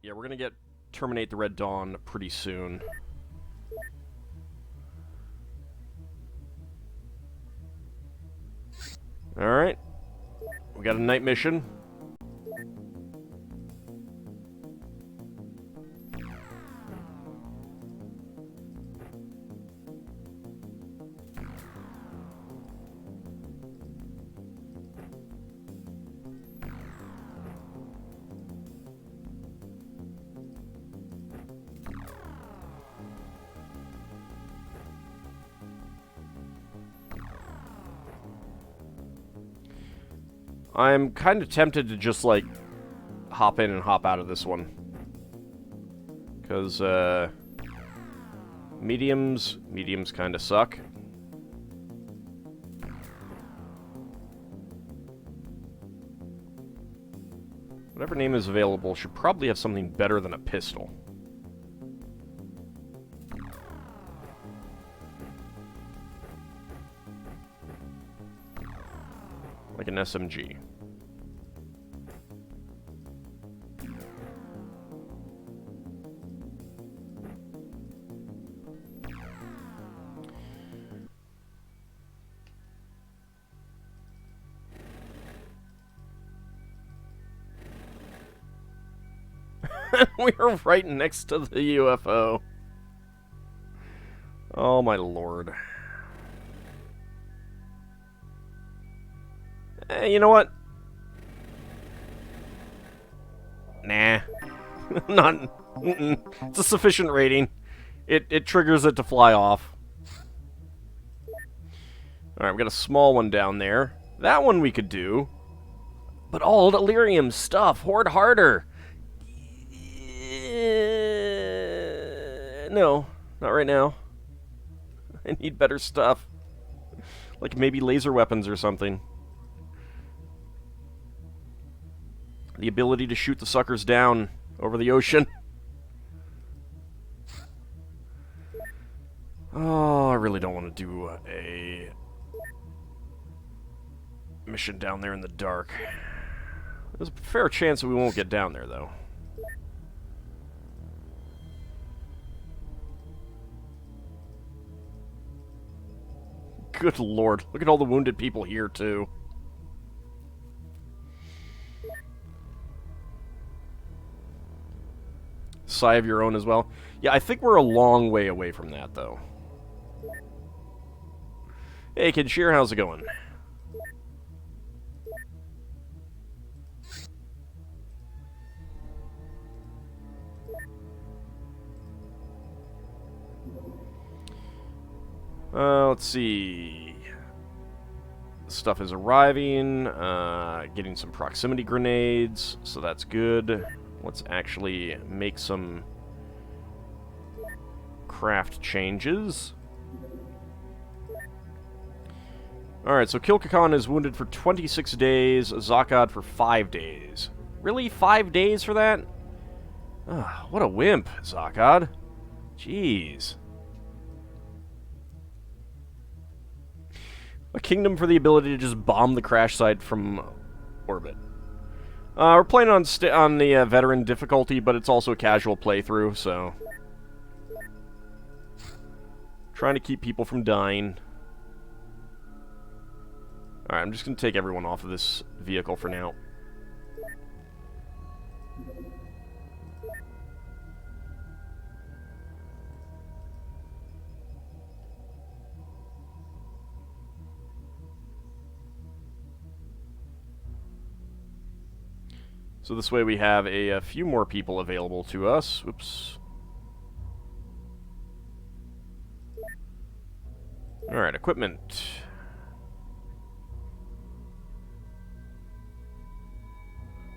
Yeah, we're gonna get Terminate the Red Dawn pretty soon. Alright. We got a night mission. I'm kind of tempted to just, like, hop in and hop out of this one. Because, mediums kind of suck. Whatever name is available should probably have something better than a pistol. Like an SMG. We are right next to the UFO. Oh my lord. You know what? Nah. Not... It's a sufficient rating. It triggers it to fly off. Alright, we got a small one down there. That one we could do. But all Delirium stuff. Horde harder. No, not right now. I need better stuff. Like maybe laser weapons or something. The ability to shoot the suckers down over the ocean. Oh, I really don't want to do a mission down there in the dark. There's a fair chance that we won't get down there, though. Good lord, look at all the wounded people here, too. Sigh of your own as well. Yeah, I think we're a long way away from that, though. Hey, Kid Shear, how's it going? Let's see. Stuff is arriving. Getting some proximity grenades, so that's good. Let's actually make some craft changes. Alright, so Kilkakan is wounded for 26 days, Zakad for 5 days. Really? 5 days for that? Ah, what a wimp, Zakad. Jeez. A kingdom for the ability to just bomb the crash site from orbit. We're playing on the veteran difficulty, but it's also a casual playthrough, so... Trying to keep people from dying. Alright, I'm just going to take everyone off of this vehicle for now. So this way we have a few more people available to us. Oops. Alright, equipment.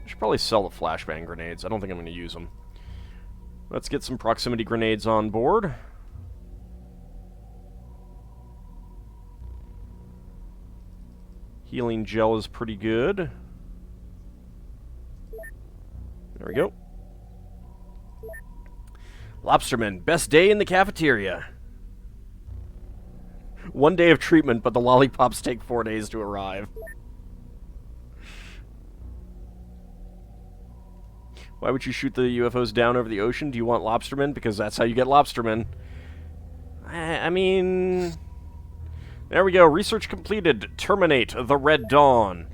I should probably sell the flashbang grenades. I don't think I'm going to use them. Let's get some proximity grenades on board. Healing gel is pretty good. There we go. Lobsterman, best day in the cafeteria. 1 day of treatment, but the lollipops take 4 days to arrive. Why would you shoot the UFOs down over the ocean? Do you want lobstermen? Because that's how you get lobstermen. I mean... There we go. Research completed. Terminate the Red Dawn.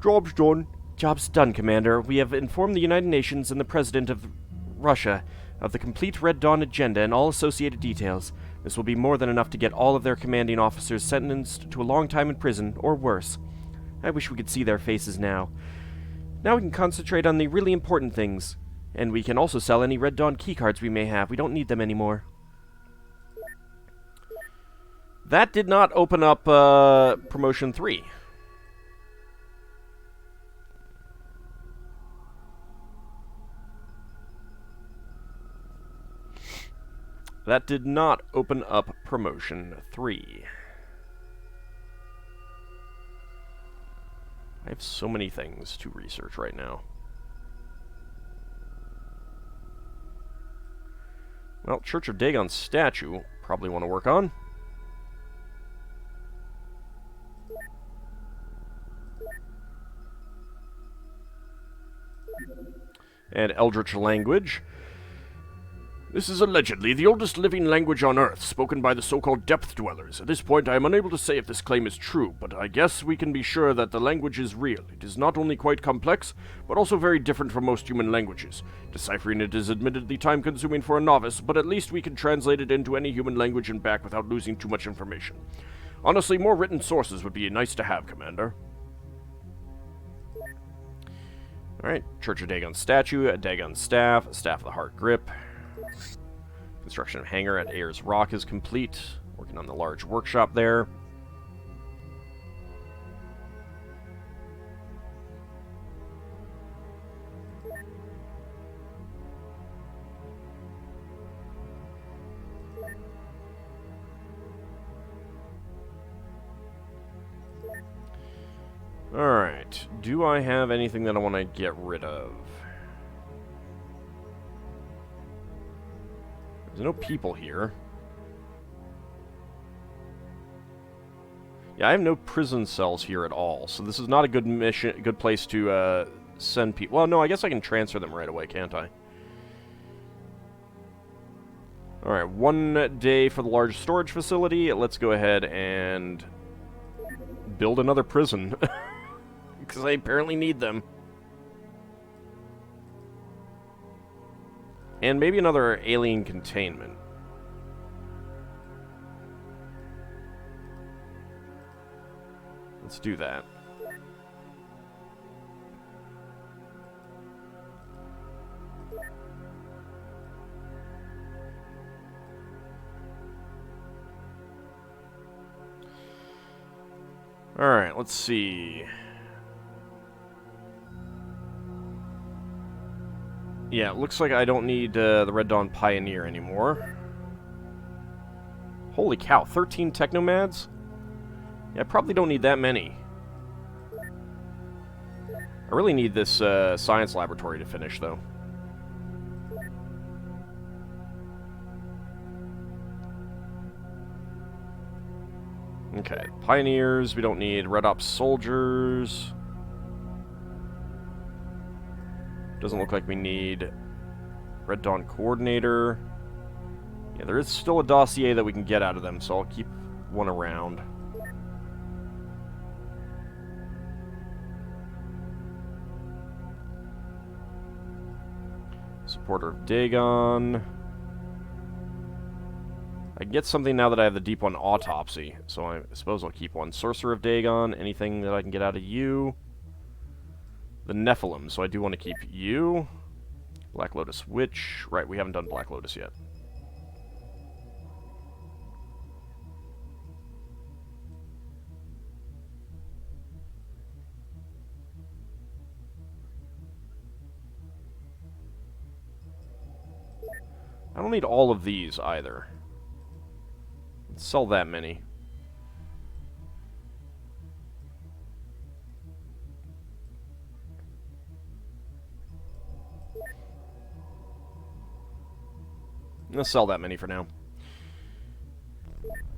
Job's done. Job's done, Commander. We have informed the United Nations and the President of Russia of the complete Red Dawn agenda and all associated details. This will be more than enough to get all of their commanding officers sentenced to a long time in prison, or worse. I wish we could see their faces now. Now we can concentrate on the really important things. And we can also sell any Red Dawn keycards we may have. We don't need them anymore. That did not open up Promotion 3. That did not open up Promotion 3. I have so many things to research right now. Well, Church of Dagon statue, probably want to work on. And Eldritch language. This is allegedly the oldest living language on Earth, spoken by the so-called Depth Dwellers. At this point, I am unable to say if this claim is true, but I guess we can be sure that the language is real. It is not only quite complex, but also very different from most human languages. Deciphering it is admittedly time-consuming for a novice, but at least we can translate it into any human language and back without losing too much information. Honestly, more written sources would be nice to have, Commander. Alright, Church of Dagon statue, a Dagon staff, a Staff of the Heart grip. Construction of hangar at Ayers Rock is complete. Working on the large workshop there. Alright, do I have anything that I want to get rid of? There's no people here. Yeah, I have no prison cells here at all, so this is not a good mission, good place to send people. Well, no, I guess I can transfer them right away, can't I? Alright, 1 day for the large storage facility. Let's go ahead and build another prison. Because I apparently need them. And maybe another alien containment. Let's do that. Alright, let's see. Yeah, it looks like I don't need the Red Dawn Pioneer anymore. Holy cow, 13 Technomads? Yeah, I probably don't need that many. I really need this science laboratory to finish, though. Okay, Pioneers, we don't need Red Ops Soldiers. Doesn't look like we need Red Dawn Coordinator. Yeah, there is still a dossier that we can get out of them, so I'll keep one around. Supporter of Dagon. I can get something now that I have the Deep One Autopsy, so I suppose I'll keep one. Sorcerer of Dagon, anything that I can get out of you. The Nephilim, so I do want to keep you. Black Lotus Witch. Right, we haven't done Black Lotus yet. I don't need all of these either. Let's sell that many. Let's sell that many for now.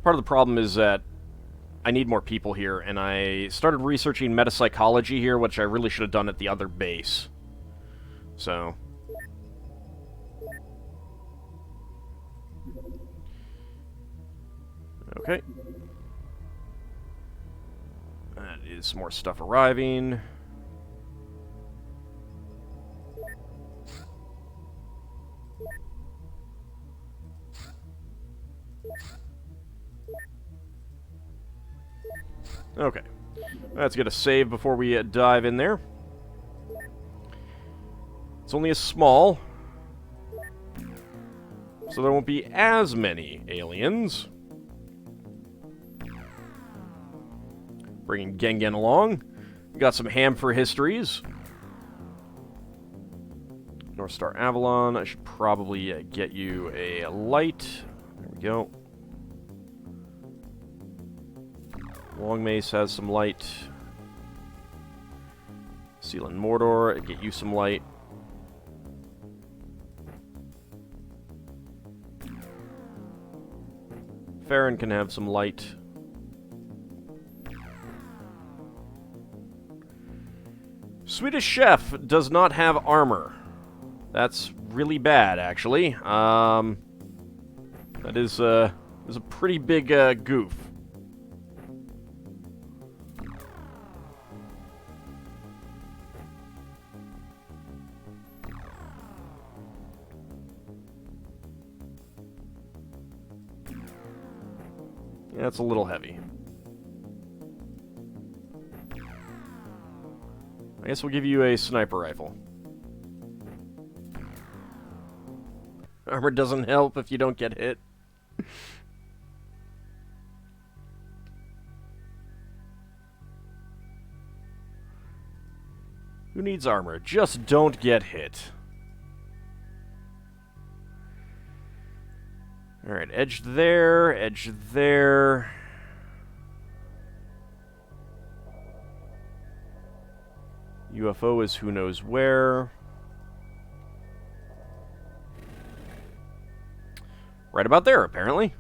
Part of the problem is that I need more people here, and I started researching metapsychology here, which I really should have done at the other base. So... Okay. That is some more stuff arriving. Okay. Let's get a save before we dive in there. It's only a small, so there won't be as many aliens. Bringing Gengen along. We got some ham for histories. North Star Avalon. I should probably get you a light. There we go. Long Mace has some light. Seal and Mordor, get you some light. Farron can have some light. Swedish Chef does not have armor. That's really bad, actually. That is a pretty big goof. Yeah, it's a little heavy. I guess we'll give you a sniper rifle. Armor doesn't help if you don't get hit. Who needs armor? Just don't get hit. Alright, edge there, edge there. UFO is who knows where. Right about there, apparently.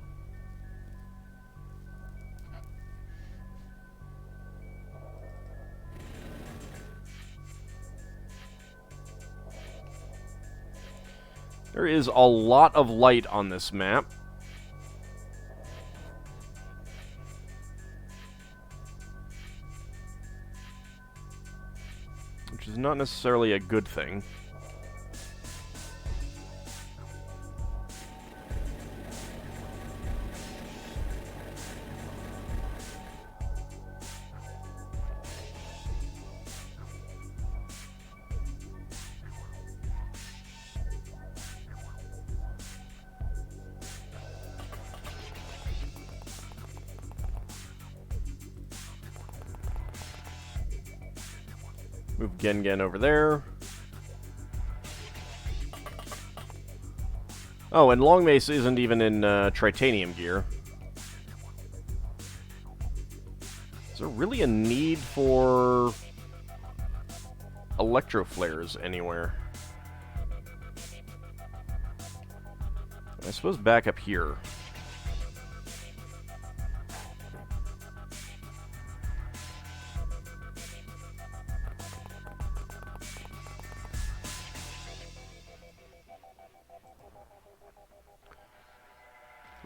There is a lot of light on this map. Which is not necessarily a good thing. Move Gengen over there. Oh, and Long Mace isn't even in Tritanium gear. Is there really a need for electro flares anywhere? I suppose back up here.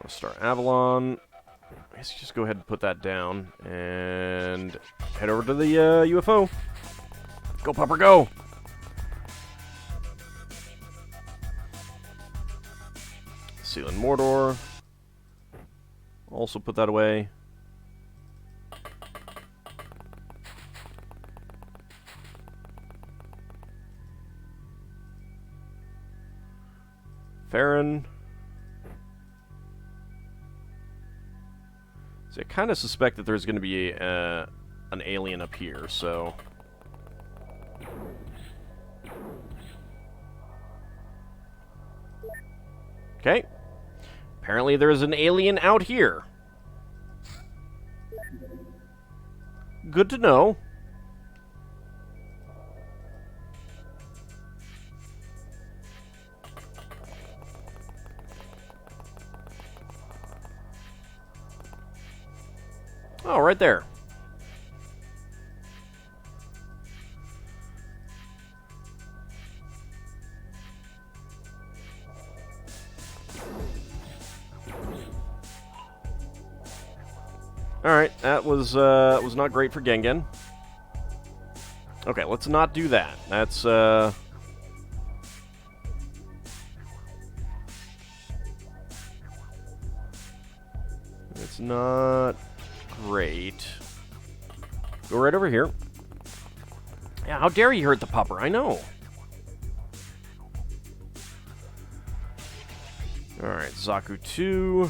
Start Avalon. I guess just go ahead and put that down and head over to the UFO. Go, Pupper, go! Seal and Mordor. Also put that away. Farron. See, I kind of suspect that there's going to be an alien up here, so... Okay. Apparently there is an alien out here. Good to know. Oh, right there. Alright, that was not great for Gengen. Okay, let's not do that. That's, it's not great. Go right over here. Yeah, how dare you hurt the pupper? I know. Alright, Zaku 2.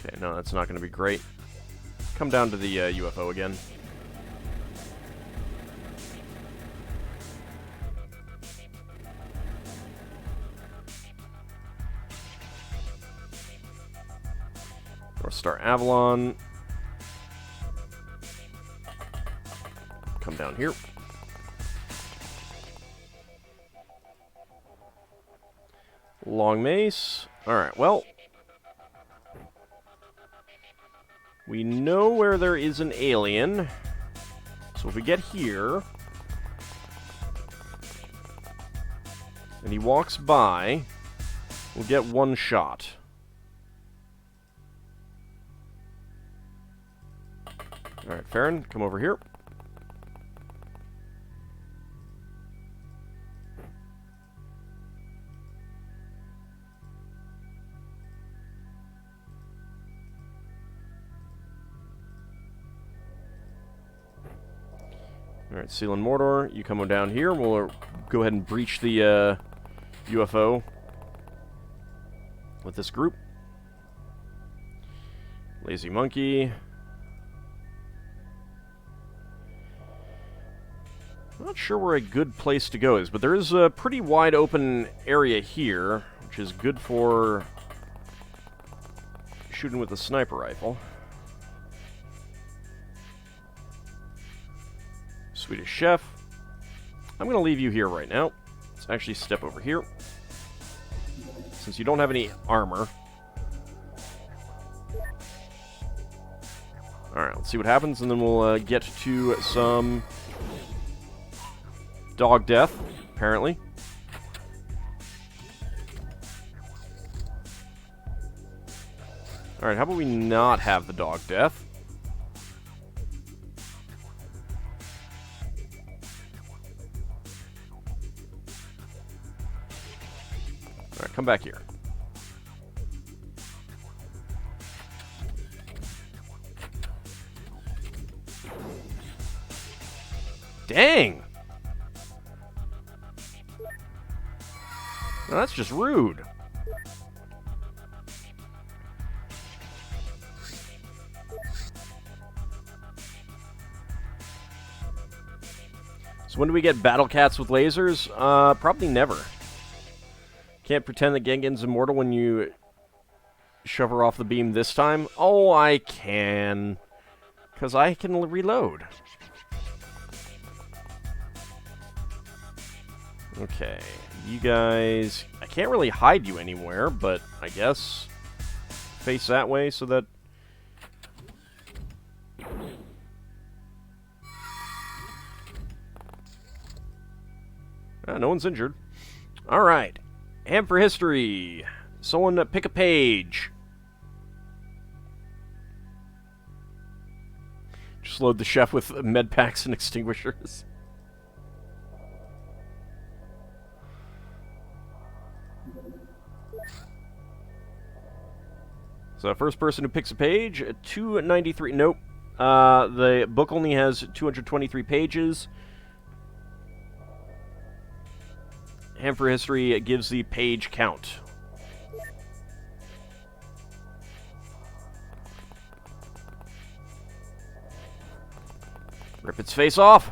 Okay, no, that's not going to be great. Come down to the UFO again. North Star Avalon. Come down here. Long Mace. Alright, well. We know where there is an alien. So if we get here, and he walks by, we'll get one shot. Alright, Farron, come over here. Alright, Seal and Mordor, you come on down here. We'll go ahead and breach the UFO with this group. Lazy Monkey. I'm not sure where a good place to go is, but there is a pretty wide open area here, which is good for shooting with a sniper rifle. Swedish Chef. I'm going to leave you here right now. Let's actually step over here. Since you don't have any armor. Alright, let's see what happens, and then we'll get to some dog death, apparently. Alright, how about we not have the dog death? Alright, come back here. Dang! Now that's just rude. So when do we get battle cats with lasers? Probably never. Can't pretend that Gengen's immortal when you shove her off the beam this time. Oh, I can. Because I can reload. Okay, you guys... I can't really hide you anywhere, but I guess face that way so that... no one's injured. Alright. Ham for history. Someone pick a page. Just load the chef with med packs and extinguishers. So first person who picks a page, 293. Nope. The book only has 223 pages. Ham for history gives the page count. Rip its face off.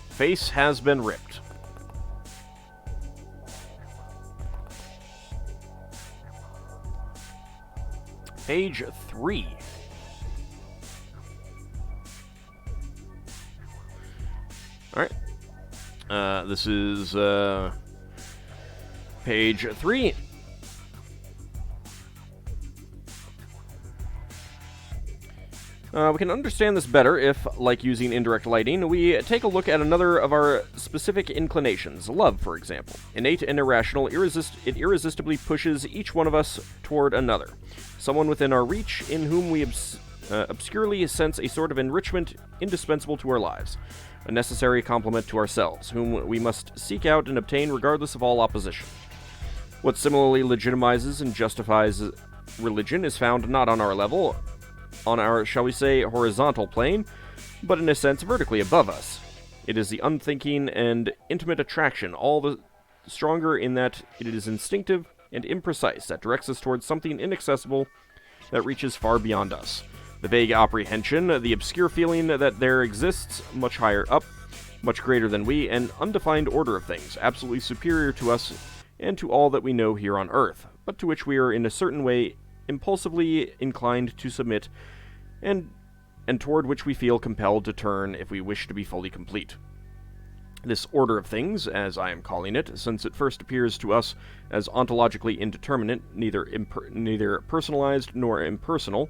Face has been ripped. Page 3. Alright. This is page 3. We can understand this better if, like using indirect lighting, we take a look at another of our specific inclinations, love, for example. Innate and irrational, it irresistibly pushes each one of us toward another. Someone within our reach, in whom we obscurely sense a sort of enrichment indispensable to our lives, a necessary complement to ourselves, whom we must seek out and obtain regardless of all opposition. What similarly legitimizes and justifies religion is found not on our level, on our, shall we say, horizontal plane, but in a sense vertically above us. It is the unthinking and intimate attraction, all the stronger in that it is instinctive and imprecise, that directs us towards something inaccessible that reaches far beyond us. The vague apprehension, the obscure feeling that there exists much higher up, much greater than we, an undefined order of things, absolutely superior to us and to all that we know here on Earth, but to which we are in a certain way impulsively inclined to submit, and toward which we feel compelled to turn if we wish to be fully complete. This order of things, as I am calling it, since it first appears to us as ontologically indeterminate, neither personalized nor impersonal,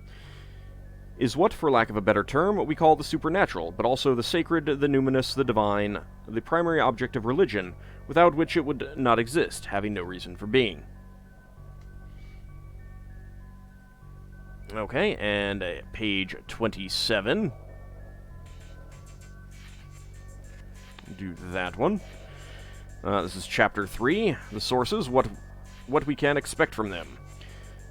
is what, for lack of a better term, we call the supernatural, but also the sacred, the numinous, the divine, the primary object of religion, without which it would not exist, having no reason for being. Okay, and page 27. Do that one. This is chapter 3, the sources, what we can expect from them.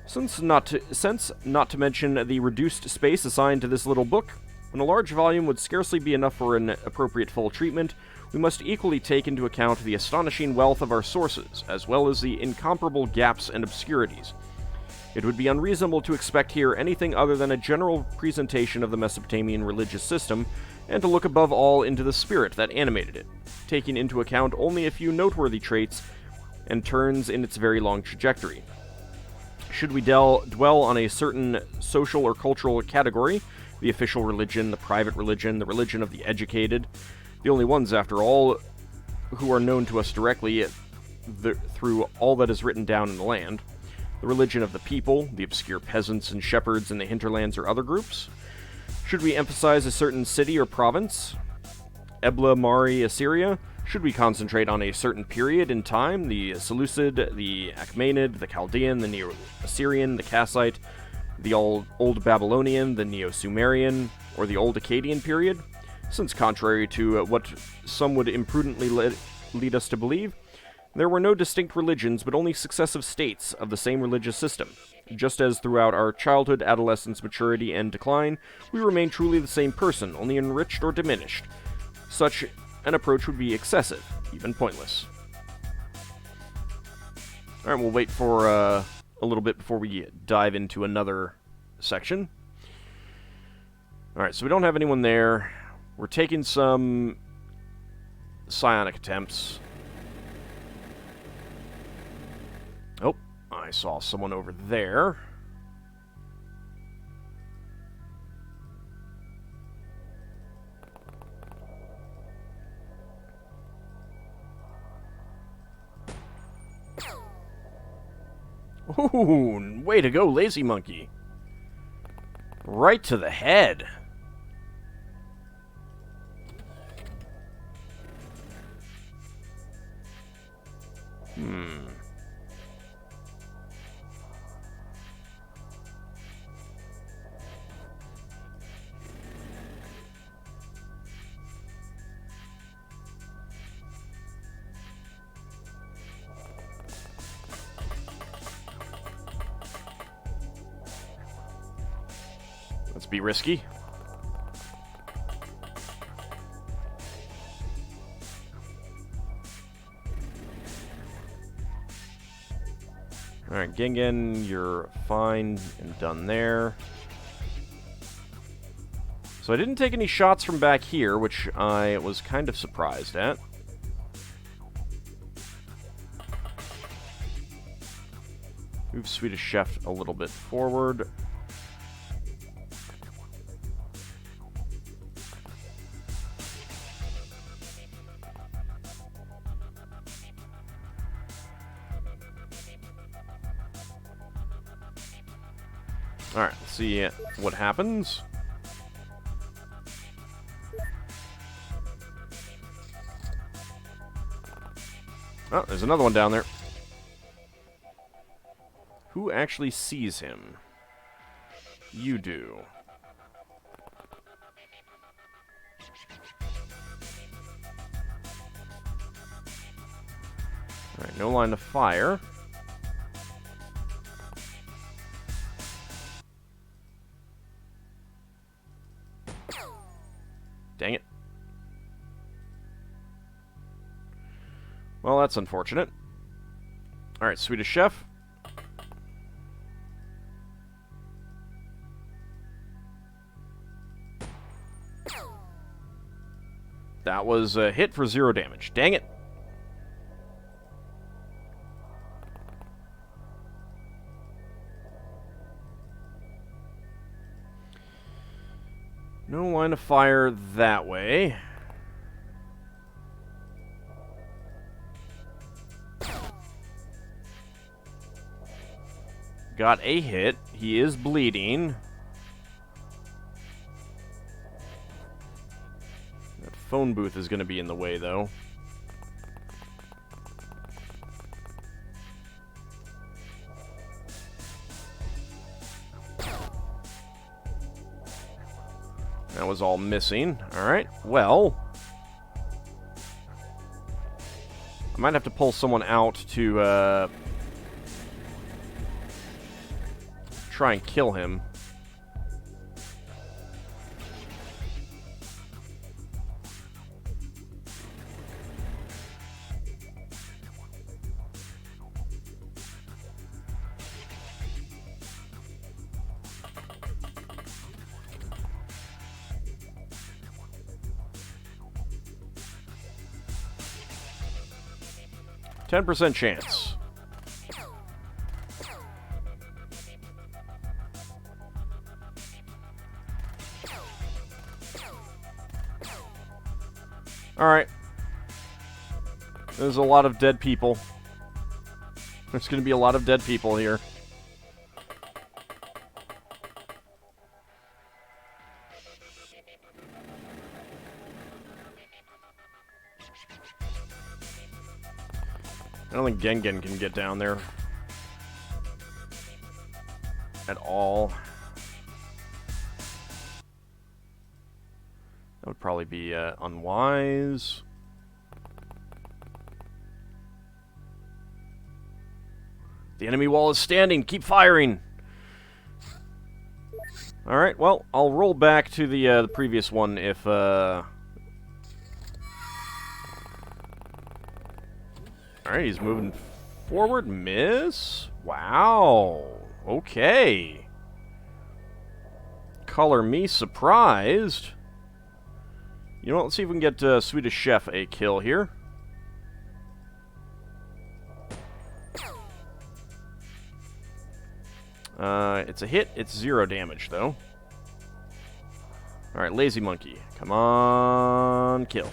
Since not to mention the reduced space assigned to this little book, when a large volume would scarcely be enough for an appropriate full treatment, we must equally take into account the astonishing wealth of our sources, as well as the incomparable gaps and obscurities. It would be unreasonable to expect here anything other than a general presentation of the Mesopotamian religious system, and to look above all into the spirit that animated it, taking into account only a few noteworthy traits and turns in its very long trajectory. Should we dwell on a certain social or cultural category, the official religion, the private religion, the religion of the educated, the only ones, after all, who are known to us directly through all that is written down in the land, the religion of the people, the obscure peasants and shepherds in the hinterlands or other groups? Should we emphasize a certain city or province, Ebla, Mari, Assyria? Should we concentrate on a certain period in time, the Seleucid, the Achaemenid, the Chaldean, the Neo-Assyrian, the Kassite, the Old Babylonian, the Neo-Sumerian, or the Old Akkadian period? Since contrary to what some would imprudently lead us to believe, there were no distinct religions, but only successive states of the same religious system. Just as throughout our childhood, adolescence, maturity, and decline, we remain truly the same person, only enriched or diminished. Such an approach would be excessive, even pointless. Alright, we'll wait for a little bit before we dive into another section. Alright, so we don't have anyone there. We're taking some psionic attempts. Oh, I saw someone over there. Ooh, way to go, lazy monkey. Right to the head. Let's be risky. Alright, Gingen, you're fine and done there. So I didn't take any shots from back here, which I was kind of surprised at. Move Swedish Chef a little bit forward. Alright, let's see what happens. Oh, there's another one down there. Who actually sees him? You do. Alright, no line of fire. Dang it. Well, that's unfortunate. Alright, Swedish Chef. That was a hit for 0 damage. Dang it. No line of fire that way. Got a hit. He is bleeding. That phone booth is going to be in the way, though. That was all missing. Alright, well. I might have to pull someone out to, try and kill him. %10 chance. Alright. There's a lot of dead people. There's going to be a lot of dead people here. I don't think Gengen can get down there at all. That would probably be unwise. The enemy wall is standing. Keep firing. Alright, well, I'll roll back to the previous one if... Alright, he's moving forward. Miss? Wow. Okay. Color me surprised. You know what? Let's see if we can get Swedish Chef a kill here. It's a hit. It's 0 damage, though. Alright, Lazy Monkey. Come on, kill.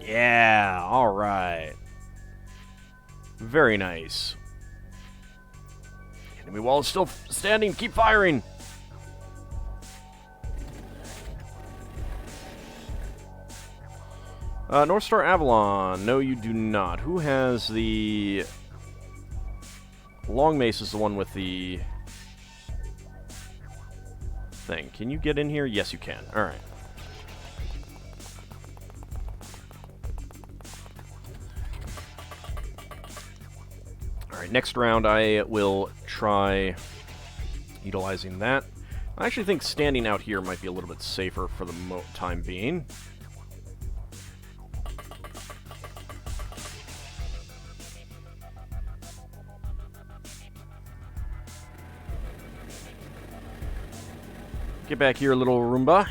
Yeah, alright. Very nice. Enemy wall is still standing. Keep firing. North Star Avalon. No, you do not. Who has the... Long Mace is the one with the... thing. Can you get in here? Yes, you can. Alright. Alright, next round I will try utilizing that. I actually think standing out here might be a little bit safer for the time being. Get back here, little Roomba.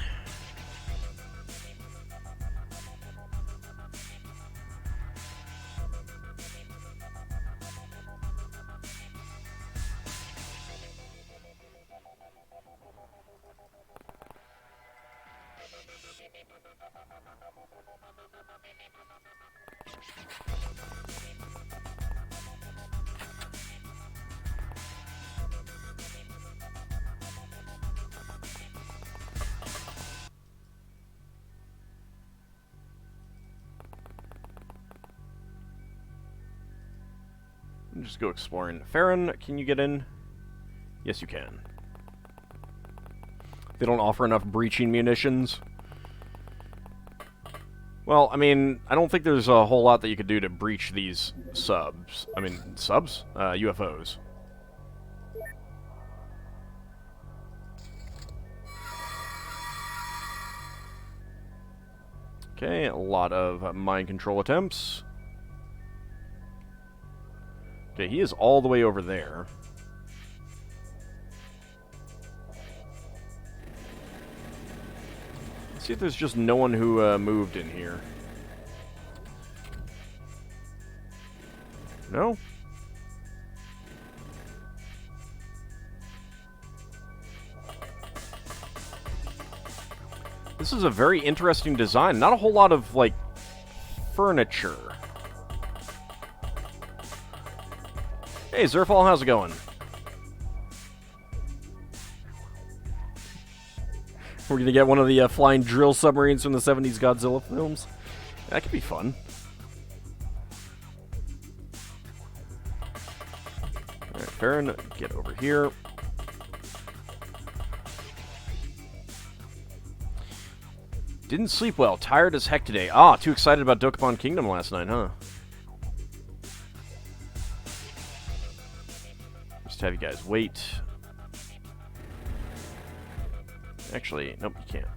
Just go exploring. Farron, can you get in? Yes, you can. They don't offer enough breaching munitions. Well, I mean, I don't think there's a whole lot that you could do to breach these subs. I mean, subs? UFOs. Okay, a lot of mind control attempts. Okay, he is all the way over there. Let's see if there's just no one who moved in here. No? This is a very interesting design. Not a whole lot of, like, furniture. Hey, Zerfall, how's it going? We're gonna get one of the flying drill submarines from the 70s Godzilla films. That could be fun. Alright, Farron, get over here. Didn't sleep well. Tired as heck today. Ah, too excited about Dokapon Kingdom last night, huh? Just have you guys wait. Actually, nope, you can't.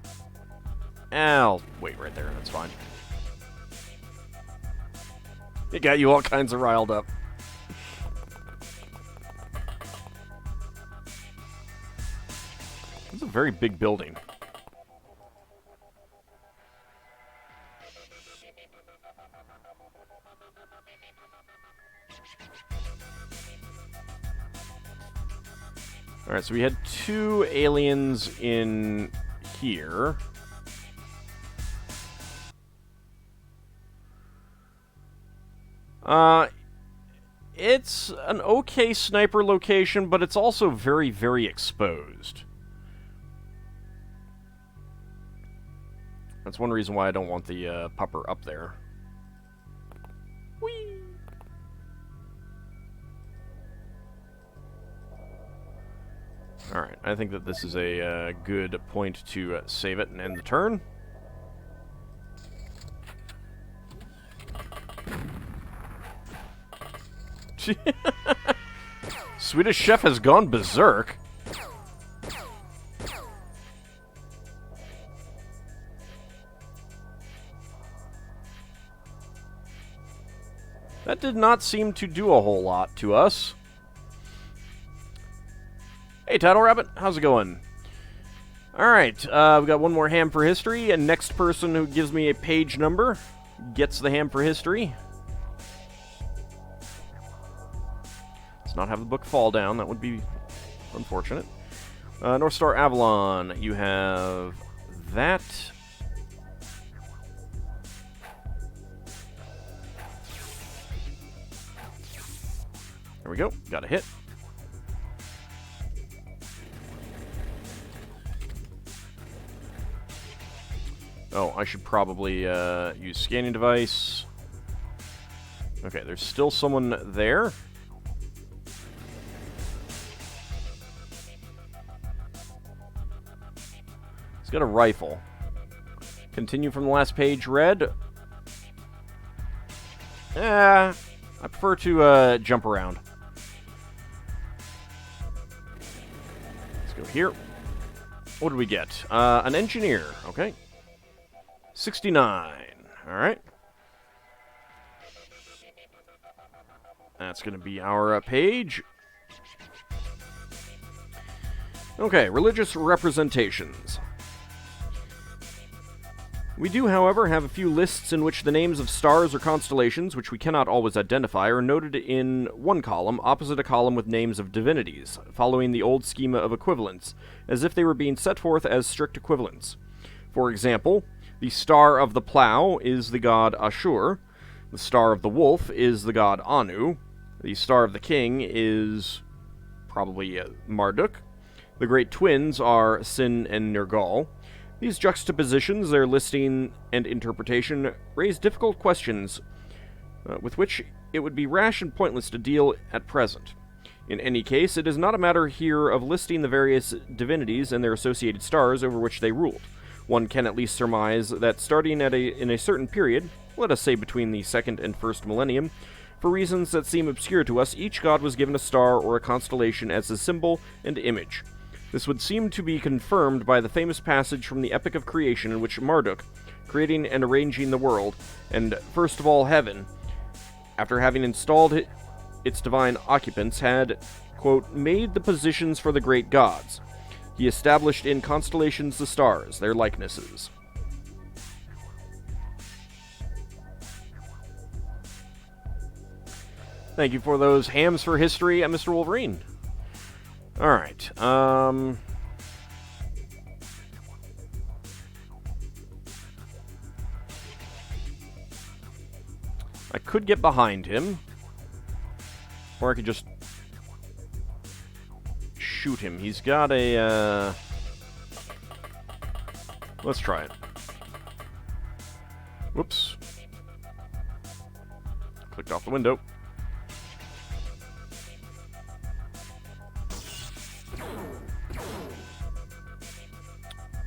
I'll wait right there, that's fine. It got you all kinds of riled up. This is a very big building. Alright, so we had 2 aliens in here. It's an okay sniper location, but it's also very, very exposed. That's one reason why I don't want the pupper up there. Whee! Alright, I think that this is a good point to save it and end the turn. Swedish Chef has gone berserk. That did not seem to do a whole lot to us. Hey, Tattle Rabbit, how's it going? Alright, we got one more ham for history, and next person who gives me a page number gets the ham for history. Let's not have the book fall down, that would be unfortunate. North Star Avalon, you have that. There we go, got a hit. Oh, I should probably use scanning device. Okay, there's still someone there. He's got a rifle. Continue from the last page, red. I prefer to jump around. Let's go here. What did we get? An engineer, okay. 69. Alright. That's going to be our page. Okay, religious representations. We do, however, have a few lists in which the names of stars or constellations, which we cannot always identify, are noted in one column, opposite a column with names of divinities, following the old schema of equivalence, as if they were being set forth as strict equivalents. For example, the Star of the Plow is the god Ashur. The Star of the Wolf is the god Anu. The Star of the King is probably Marduk. The Great Twins are Sin and Nergal. These juxtapositions, their listing and interpretation, raise difficult questions with which it would be rash and pointless to deal at present. In any case, it is not a matter here of listing the various divinities and their associated stars over which they ruled. One can at least surmise that starting in a certain period, let us say between the second and first millennium, for reasons that seem obscure to us, each god was given a star or a constellation as a symbol and image. This would seem to be confirmed by the famous passage from the Epic of Creation in which Marduk, creating and arranging the world, and first of all heaven, after having installed its divine occupants, had, quote, made the positions for the great gods. He established in constellations the stars, their likenesses. Thank you for those hams for history, Mr. Wolverine. Alright, I could get behind him. Or I could just shoot him. He's got a, let's try it. Whoops. Clicked off the window.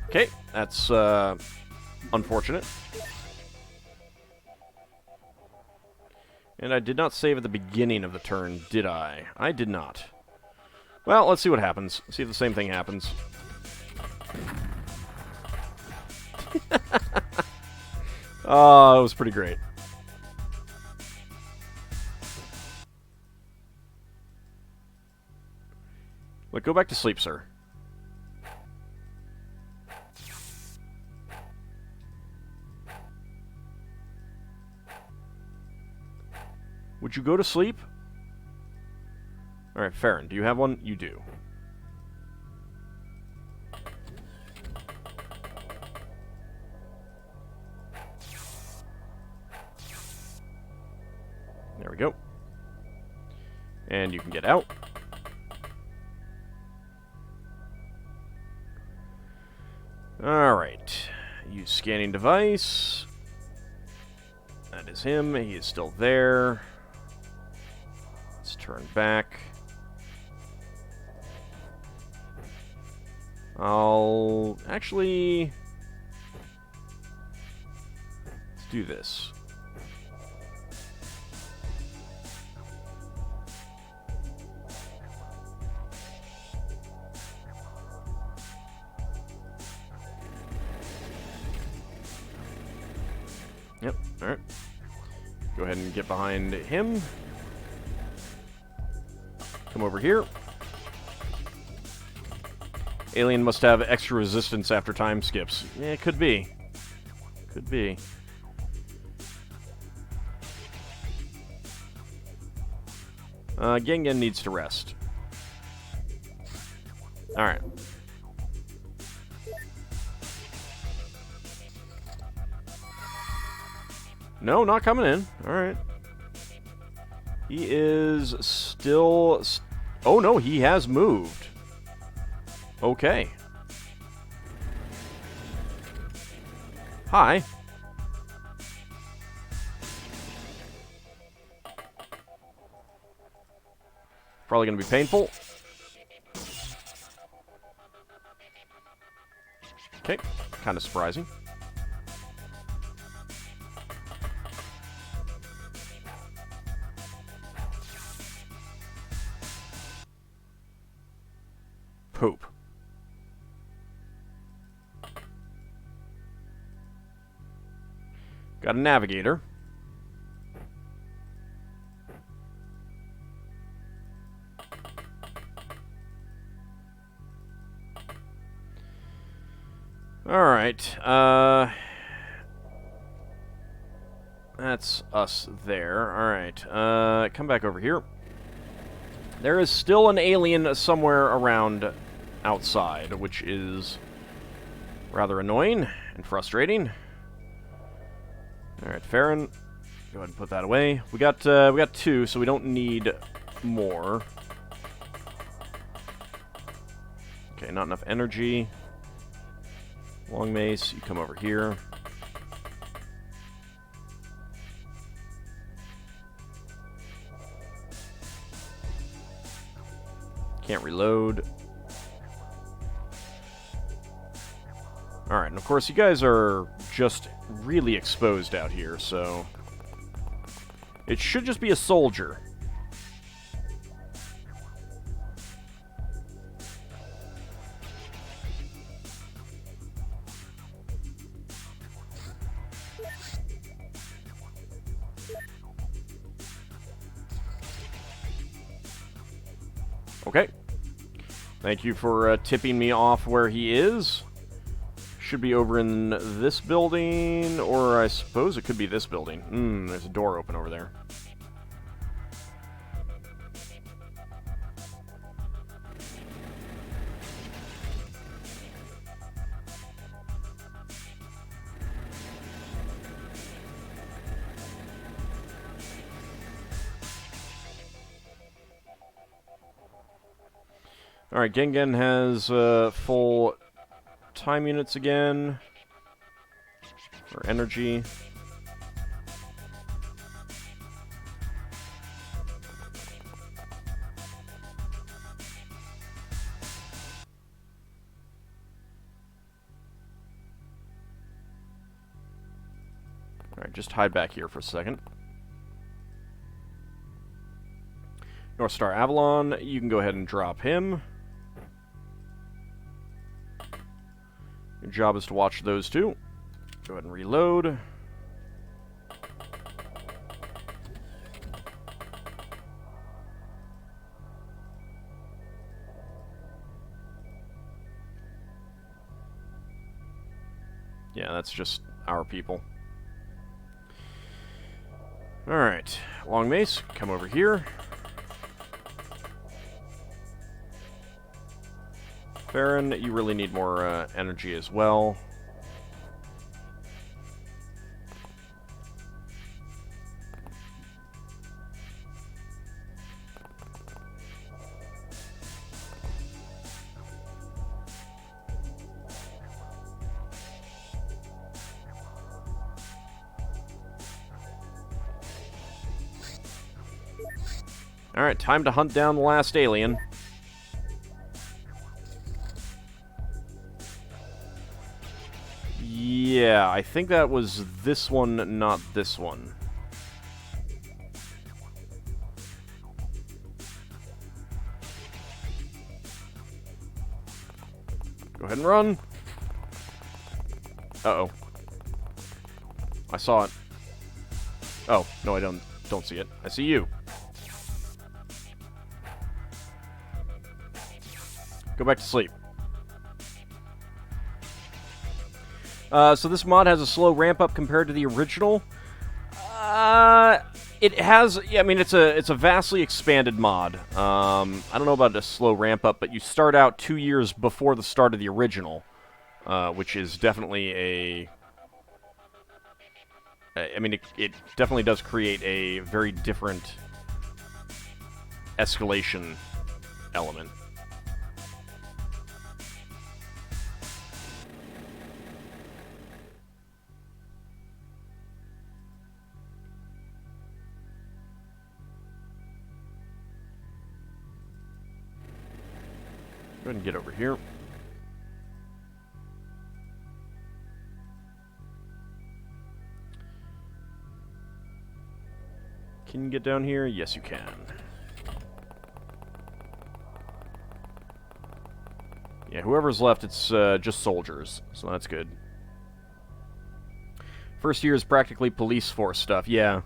Okay, that's, unfortunate. And I did not save at the beginning of the turn, did I? I did not. Well, let's see what happens. See if the same thing happens. Oh, it was pretty great. Look, go back to sleep, sir. Would you go to sleep? Alright, Farron, do you have one? You do. There we go. And you can get out. Alright. Use scanning device. That is him. He is still there. Let's turn back. I'll actually... let's do this. Yep, alright. Go ahead and get behind him. Come over here. Alien must have extra resistance after time skips. Yeah, it could be. Could be. Gengen needs to rest. Alright. No, not coming in. Alright. He is still... oh, no, he has moved. Okay. Hi. Probably going to be painful. Okay, kind of surprising. Poop. Got a navigator. Alright, that's us there. Alright, come back over here. There is still an alien somewhere around outside, which is rather annoying and frustrating. Alright, Farron, go ahead and put that away. We got two, so we don't need more. Okay, not enough energy. Long mace, you come over here. Can't reload. Alright, and of course you guys are just really exposed out here, so... It should just be a soldier. Okay. Thank you for tipping me off where he is. Should be over in this building, or I suppose it could be this building. There's a door open over there. Alright, Gengen has full time units again. Or energy. Alright, just hide back here for a second. North Star Avalon, you can go ahead and drop him. Your job is to watch those two. Go ahead and reload. Yeah, that's just our people. Alright, Long Mace, come over here. Farron, you really need more energy as well. Alright, time to hunt down the last alien. Yeah, I think that was this one, not this one. Go ahead and run. Uh-oh. I saw it. Oh, no, I don't see it. I see you. Go back to sleep. So this mod has a slow ramp-up compared to the original. It has... I mean, it's a vastly expanded mod. I don't know about a slow ramp-up, but you start out 2 years before the start of the original, which is definitely a... I mean, it definitely does create a very different escalation element. Go ahead and get over here. Can you get down here? Yes, you can. Yeah, whoever's left, it's just soldiers, so that's good. First year is practically police force stuff, yeah.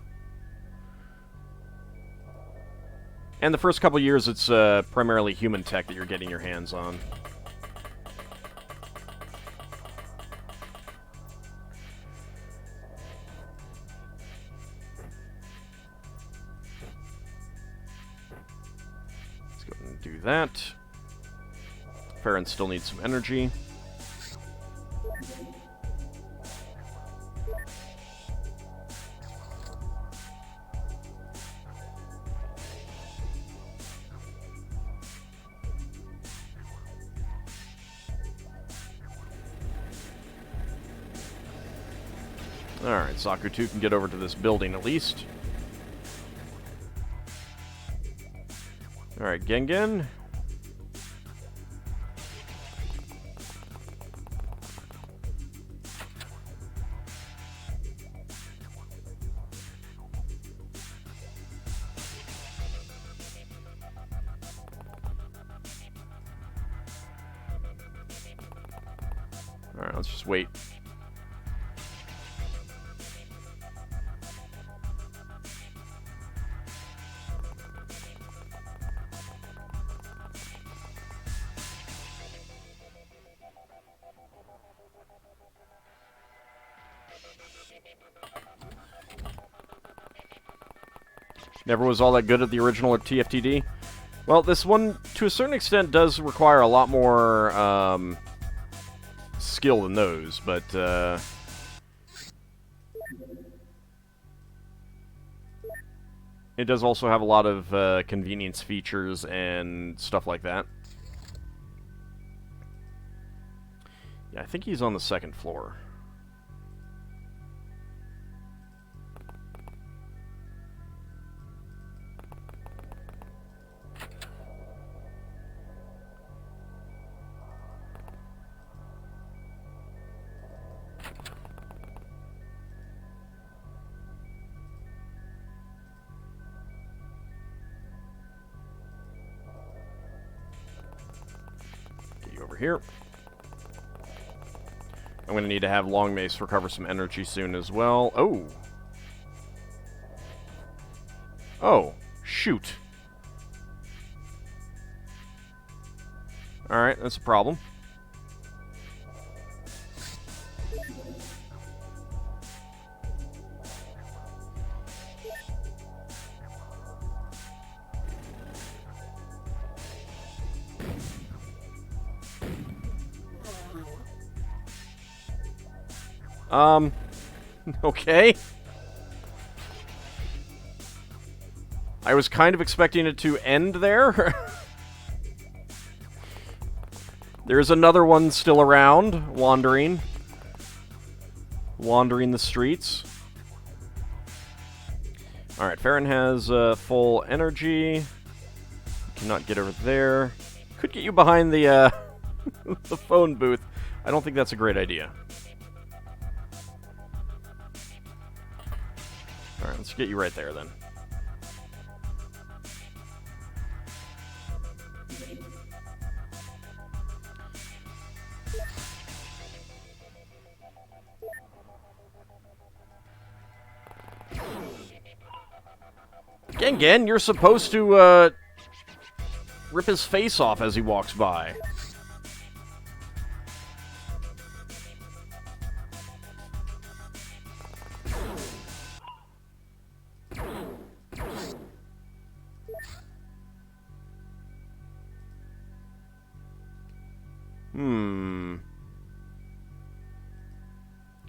And the first couple years, it's primarily human tech that you're getting your hands on. Let's go ahead and do that. Farron still needs some energy. Alright, Saku 2 can get over to this building at least. Alright, Gengen. Alright, let's just wait. Never was all that good at the original TFTD. Well, this one, to a certain extent, does require a lot more skill than those, but it does also have a lot of convenience features and stuff like that. Yeah, I think he's on the second floor. Over here. I'm going to need to have Long Mace recover some energy soon as well. Oh. Oh. Shoot. Alright, that's a problem. Okay. I was kind of expecting it to end there. There's another one still around, wandering the streets. Alright, Farron has full energy. Cannot get over there. Could get you behind the, the phone booth. I don't think that's a great idea. Alright, let's get you right there, then. Gengen, you're supposed to, rip his face off as he walks by.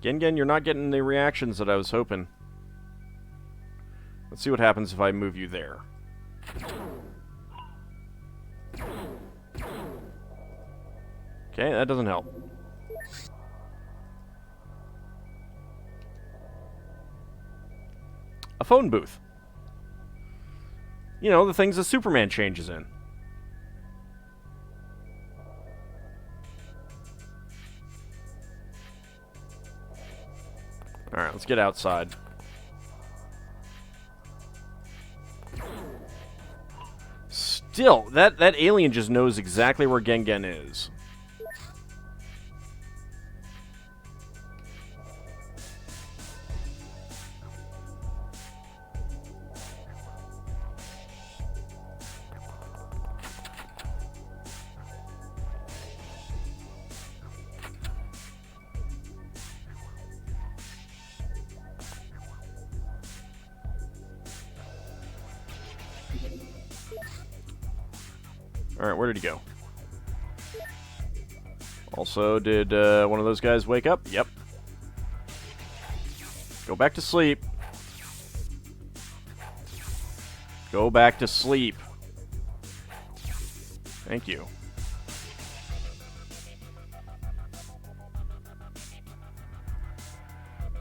Gengen, you're not getting the reactions that I was hoping. Let's see what happens if I move you there. Okay, that doesn't help. A phone booth. You know, the things that Superman changes in. Alright, let's get outside. Still, that alien just knows exactly where Gengen is. Alright, where did he go? Also, did one of those guys wake up? Yep. Go back to sleep. Go back to sleep. Thank you.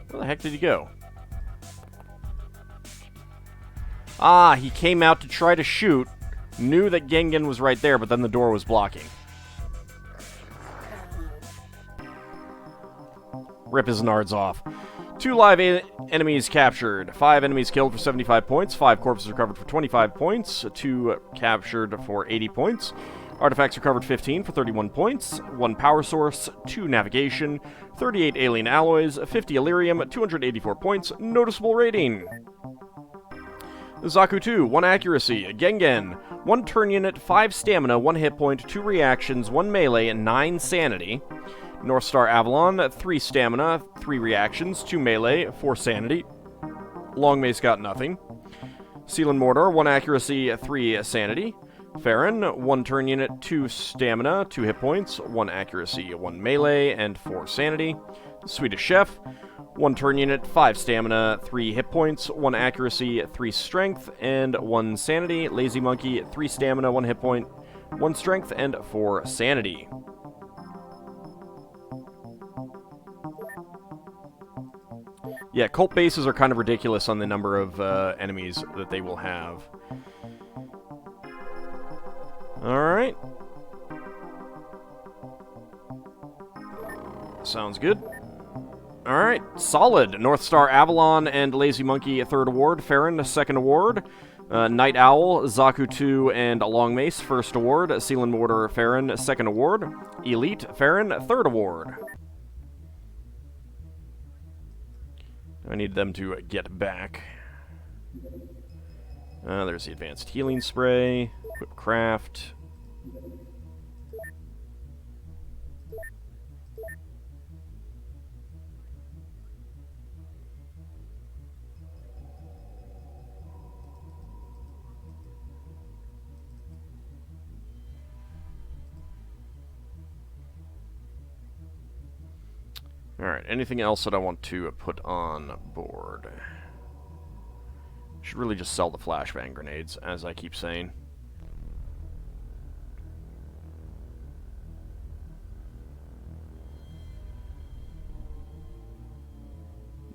Where the heck did he go? Ah, he came out to try to shoot. Knew that Gengen was right there, but then the door was blocking. Rip his nards off. 2 live enemies captured. 5 enemies killed for 75 points. 5 corpses recovered for 25 points. 2 captured for 80 points. Artifacts recovered 15 for 31 points, 1 power source, 2 navigation, 38 alien alloys, 50 Illyrium, 284 points, noticeable rating. Zaku 2, 1 accuracy, Gengen, 1 turn unit, 5 stamina, 1 hit point, 2 reactions, 1 melee, and 9 sanity. North Star Avalon, 3 stamina, 3 reactions, 2 melee, 4 sanity. Long Mace got nothing. Seal and Mortar, 1 accuracy, 3 sanity. Farron, 1 turn unit, 2 stamina, 2 hit points, 1 accuracy, 1 melee, and 4 sanity. Swedish Chef, 1 turn unit, 5 stamina, 3 hit points, 1 accuracy, 3 strength, and 1 sanity. Lazy Monkey, 3 stamina, 1 hit point, 1 strength, and 4 sanity. Yeah, cult bases are kind of ridiculous on the number of enemies that they will have. Alright. Sounds good. Alright, solid. North Star Avalon and Lazy Monkey, 3rd award. Farron, 2nd award. Night Owl, Zaku 2, and Long Mace, 1st award. Seal and Mortar, Farron, 2nd award. Elite, Farron, 3rd award. I need them to get back. There's the advanced healing spray. Equip craft. Alright, anything else that I want to put on board? Should really just sell the flashbang grenades, as I keep saying.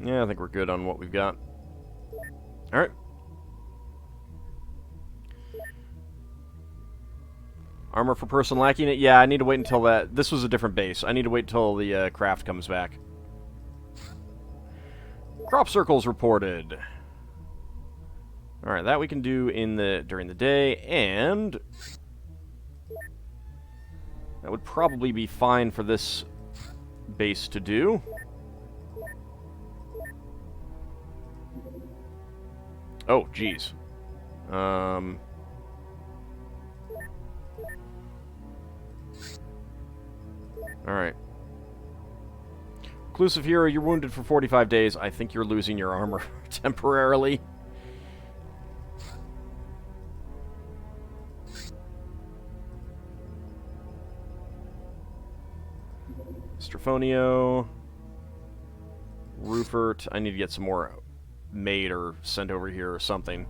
Yeah, I think we're good on what we've got. Alright. Armor for person lacking it? Yeah, I need to wait until that... This was a different base. I need to wait until the craft comes back. Crop circles reported. Alright, that we can do during the day, and... that would probably be fine for this base to do. Oh, jeez. Alright. Inclusive Hero, you're wounded for 45 days. I think you're losing your armor temporarily. Strafonio. Rufert. I need to get some more made or sent over here or something.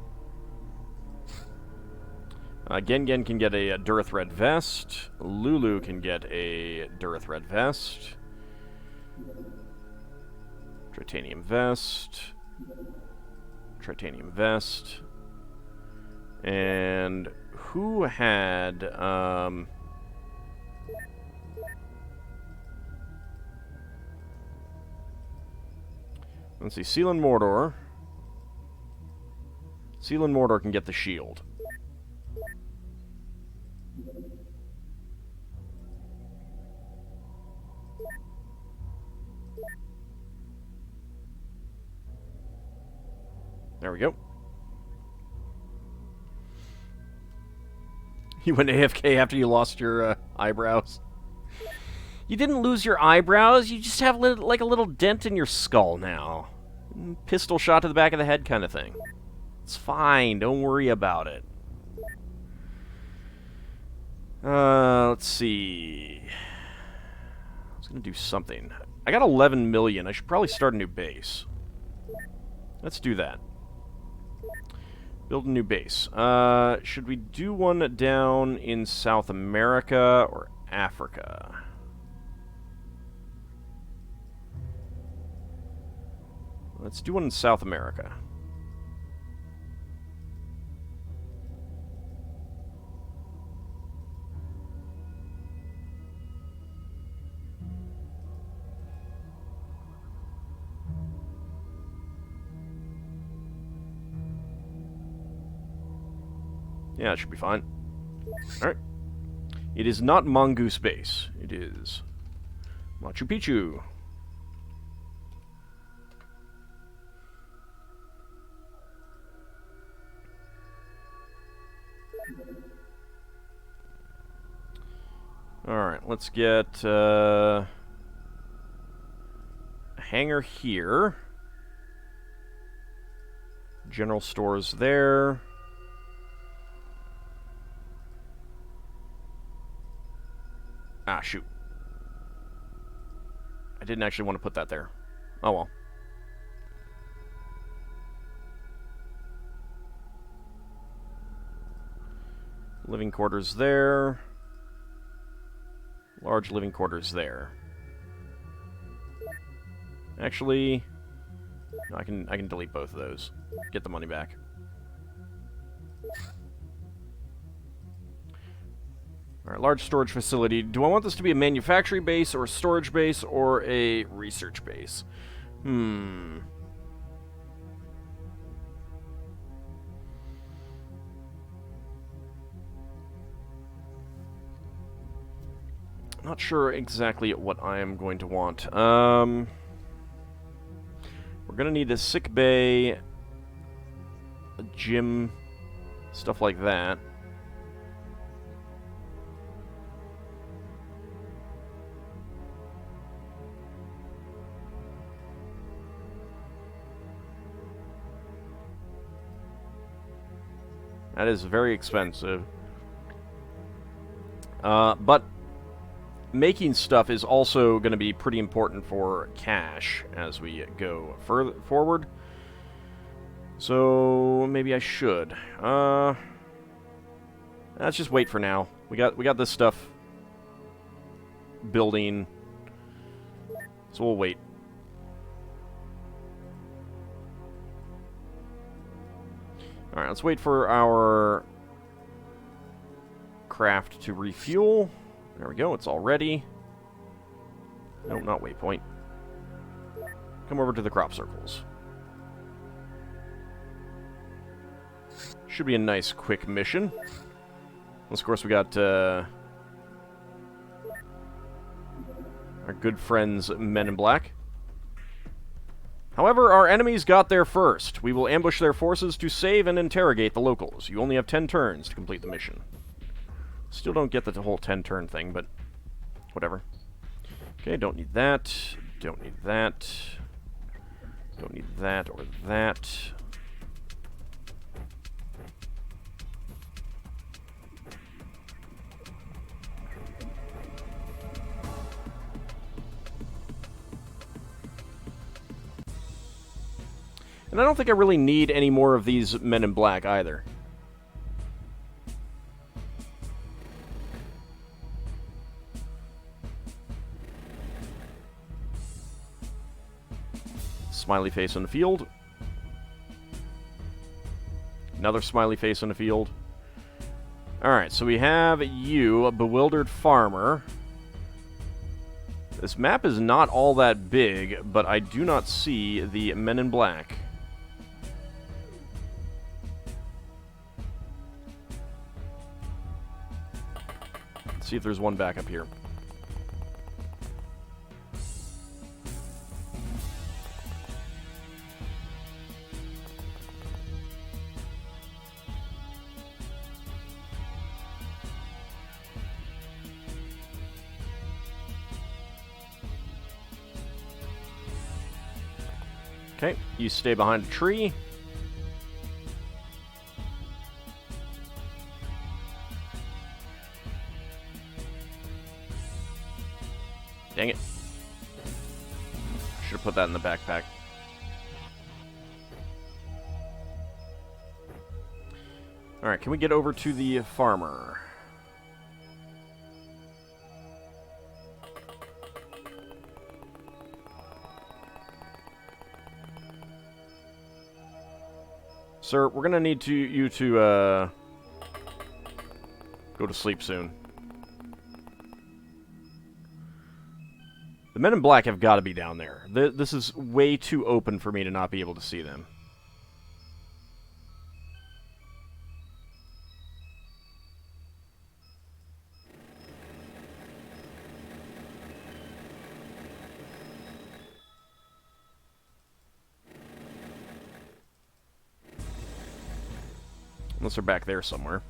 Gengen can get a Durith Red Vest. Lulu can get a Durith Red Vest. Tritanium Vest. Tritanium Vest. And who had... let's see, Seal and Mordor. Seal and Mordor can get the shield. There we go. You went AFK after you lost your eyebrows. You didn't lose your eyebrows, you just have like a little dent in your skull now. Pistol shot to the back of the head kind of thing. It's fine, don't worry about it. Let's see. I was gonna do something. I got 11 million. I should probably start a new base. Let's do that. Build a new base. Should we do one down in South America or Africa? Let's do one in South America. Yeah, it should be fine. Alright. It is not Mongoose Base. It is Machu Picchu. Alright, let's get a hangar here. General stores there. Ah, shoot. I didn't actually want to put that there. Oh well. Living quarters there. Large living quarters there. Actually, no, I can delete both of those. Get the money back. Alright, large storage facility. Do I want this to be a manufacturing base, or a storage base, or a research base? Not sure exactly what I am going to want. We're going to need a sick bay, a gym, stuff like that. That is very expensive. But making stuff is also going to be pretty important for cash as we go further forward. So maybe I should. Let's just wait for now. We got this stuff building, so we'll wait. All right, let's wait for our craft to refuel. There we go, it's all ready. No, not waypoint. Come over to the crop circles. Should be a nice, quick mission. Of course, we got our good friends, Men in Black. However, our enemies got there first. We will ambush their forces to save and interrogate the locals. You only have 10 turns to complete the mission. Still don't get the whole 10-turn thing, but whatever. Okay, don't need that. Don't need that. Don't need that or that. And I don't think I really need any more of these Men in Black either. Smiley face in the field. Another smiley face in the field. Alright, so we have you, a bewildered farmer. This map is not all that big, but I do not see the Men in Black. Let's see if there's one back up here. Okay, you stay behind a tree. Dang it. Should have put that in the backpack. Alright, can we get over to the farmer? Sir, we're gonna need you to go to sleep soon. The Men in Black have got to be down there. This is way too open for me to not be able to see them. Unless they're back there somewhere.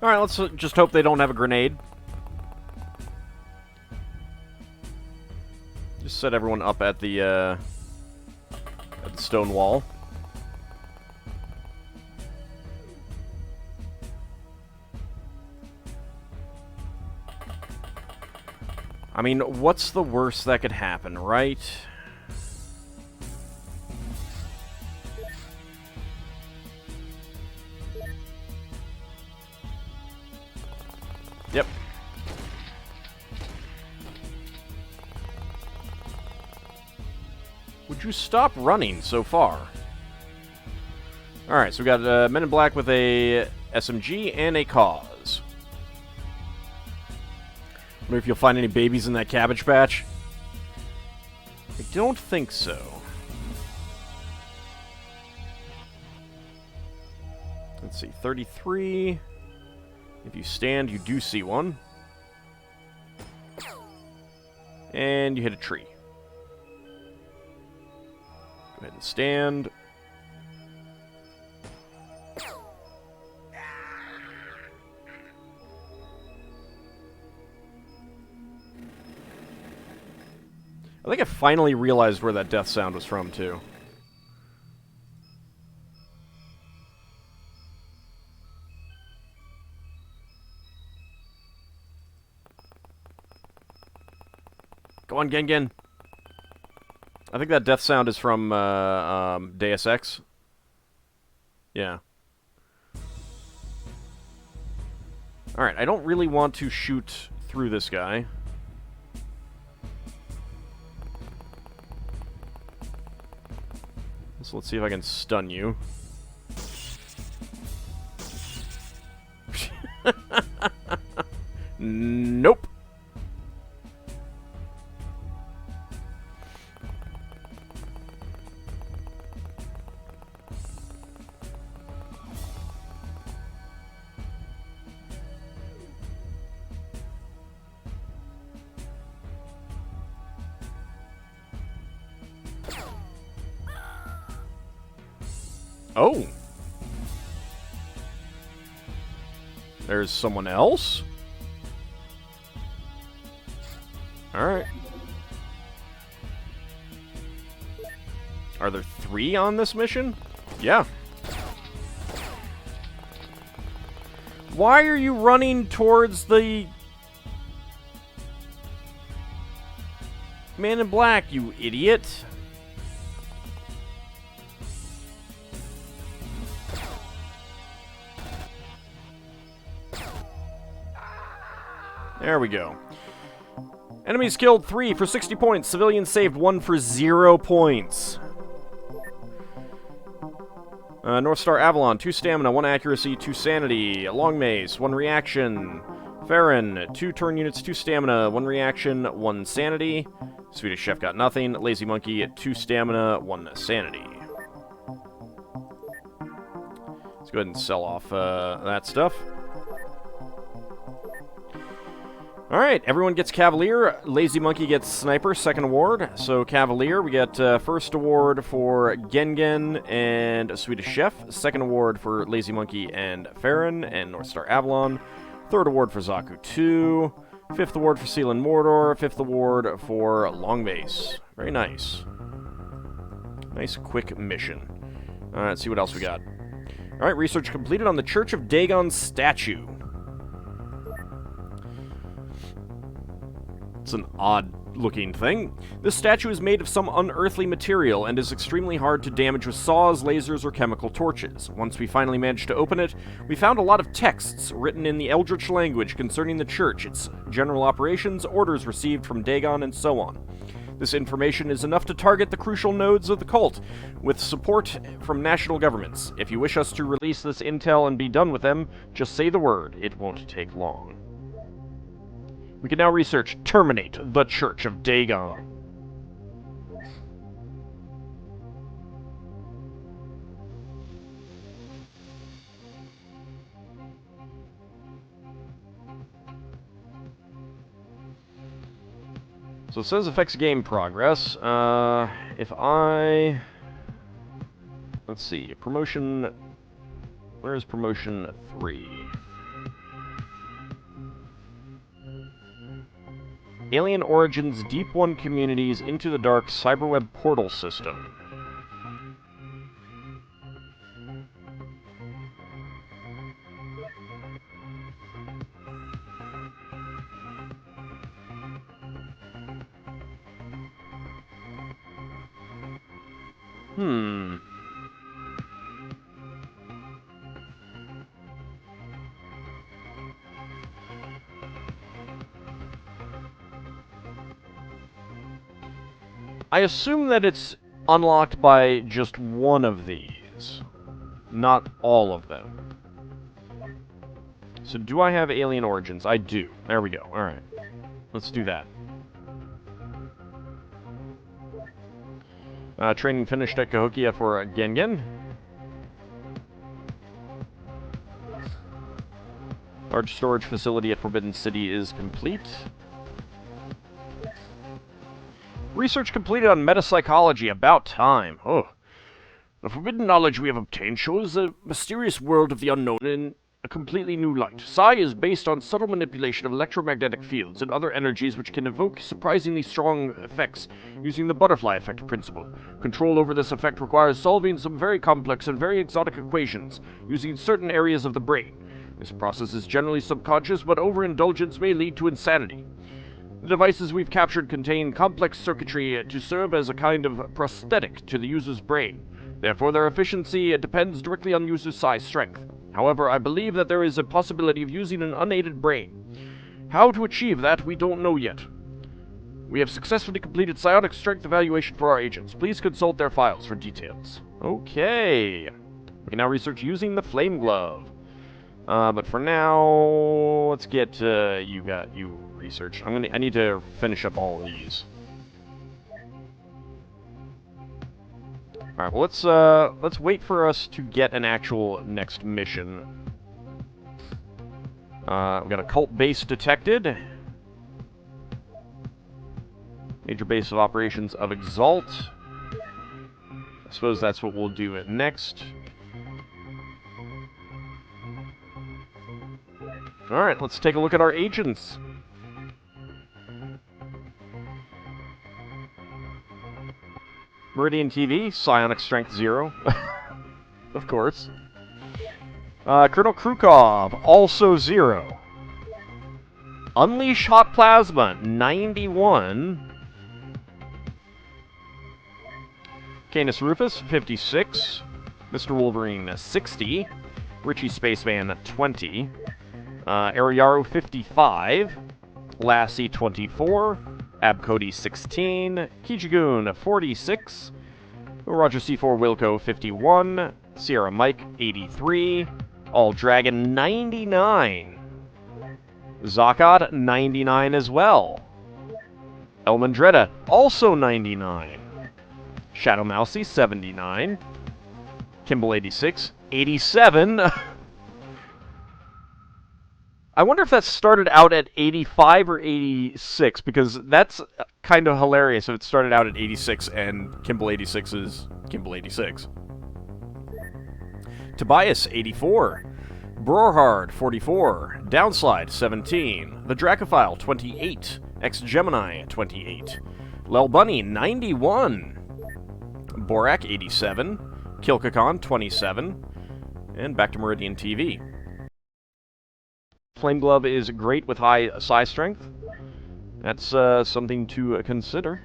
Alright, let's just hope they don't have a grenade. Just set everyone up at the stone wall. I mean, what's the worst that could happen, right? Yep. Would you stop running so far? Alright, so we got Men in Black with a SMG and a cause. Wonder if you'll find any babies in that cabbage patch. I don't think so. Let's see, 33. If you stand, you do see one. And you hit a tree. Go ahead and stand. I think I finally realized where that death sound was from, too. Go on, Gengen. I think that death sound is from Deus Ex. Yeah. Alright, I don't really want to shoot through this guy. So let's see if I can stun you. Nope. Oh. There's someone else? Alright. Are there 3 on this mission? Yeah. Why are you running towards the Man in Black, you idiot? There we go. Enemies killed 3 for 60 points. Civilians saved 1 for 0 points. North Star Avalon, 2 stamina, 1 accuracy, 2 sanity. Long Mace, 1 reaction. Farron, 2 turn units, 2 stamina, 1 reaction, 1 sanity. Swedish Chef got nothing. Lazy Monkey, 2 stamina, 1 sanity. Let's go ahead and sell off that stuff. Alright, everyone gets Cavalier. Lazy Monkey gets Sniper, second award. So Cavalier, we get first award for Gengen and Swedish Chef. Second award for Lazy Monkey and Farron and North Star Avalon. Third award for Zaku 2. Fifth award for Seal and Mordor. Fifth award for Long Base. Very nice. Nice, quick mission. Alright, let's see what else we got. Alright, research completed on the Church of Dagon statue. It's an odd-looking thing. This statue is made of some unearthly material and is extremely hard to damage with saws, lasers, or chemical torches. Once we finally managed to open it, we found a lot of texts written in the Eldritch language concerning the church, its general operations, orders received from Dagon, and so on. This information is enough to target the crucial nodes of the cult, with support from national governments. If you wish us to release this intel and be done with them, just say the word. It won't take long. We can now research Terminate the Church of Dagon. So it says affects game progress. If I... Let's see, promotion... Where is promotion 3? Alien Origins Deep One Communities Into the Dark Cyberweb Portal System. I assume that it's unlocked by just one of these, not all of them. So do I have Alien Origins? I do. There we go. Alright. Let's do that. Training finished at Cahokia for Gengen. Large storage facility at Forbidden City is complete. Research completed on metapsychology. About time. Oh. The forbidden knowledge we have obtained shows the mysterious world of the unknown in a completely new light. Psi is based on subtle manipulation of electromagnetic fields and other energies which can evoke surprisingly strong effects using the butterfly effect principle. Control over this effect requires solving some very complex and very exotic equations using certain areas of the brain. This process is generally subconscious, but overindulgence may lead to insanity. The devices we've captured contain complex circuitry to serve as a kind of prosthetic to the user's brain. Therefore, their efficiency depends directly on user's size strength. However, I believe that there is a possibility of using an unaided brain. How to achieve that, we don't know yet. We have successfully completed psionic strength evaluation for our agents. Please consult their files for details. Okay. We can now research using the flame glove. But for now, let's get you research. I need to finish up all of these. Alright, well let's wait for us to get an actual next mission. We've got a cult base detected. Major base of operations of Exalt. I suppose that's what we'll do next. Alright, let's take a look at our agents. Meridian TV, psionic strength 0. Of course. Colonel Krukov, also 0. Unleash hot plasma, 91. Canis Rufus, 56. Mr. Wolverine, 60. Richie Spaceman, 20. Ariaru, 55. Lassie, 24. Abcody, 16. Kijigoon, 46. Roger C4 Wilco, 51. Sierra Mike, 83. AuldDragon, 99. Zakad, 99 as well. Elmandretta, also 99. Shadow Mousy, 79. Kimball, 86. 87. I wonder if that started out at 85 or 86, because that's kind of hilarious if it started out at 86 and Kimball 86 is Kimball 86. Tobias, 84. Brorhard, 44. Downslide, 17. The Dracophile, 28. Ex-Gemini, 28. Lel Bunny, 91. Borak, 87. Kilkakon, 27. And back to Meridian TV. Flame Glove is great with high psi strength. That's something to consider.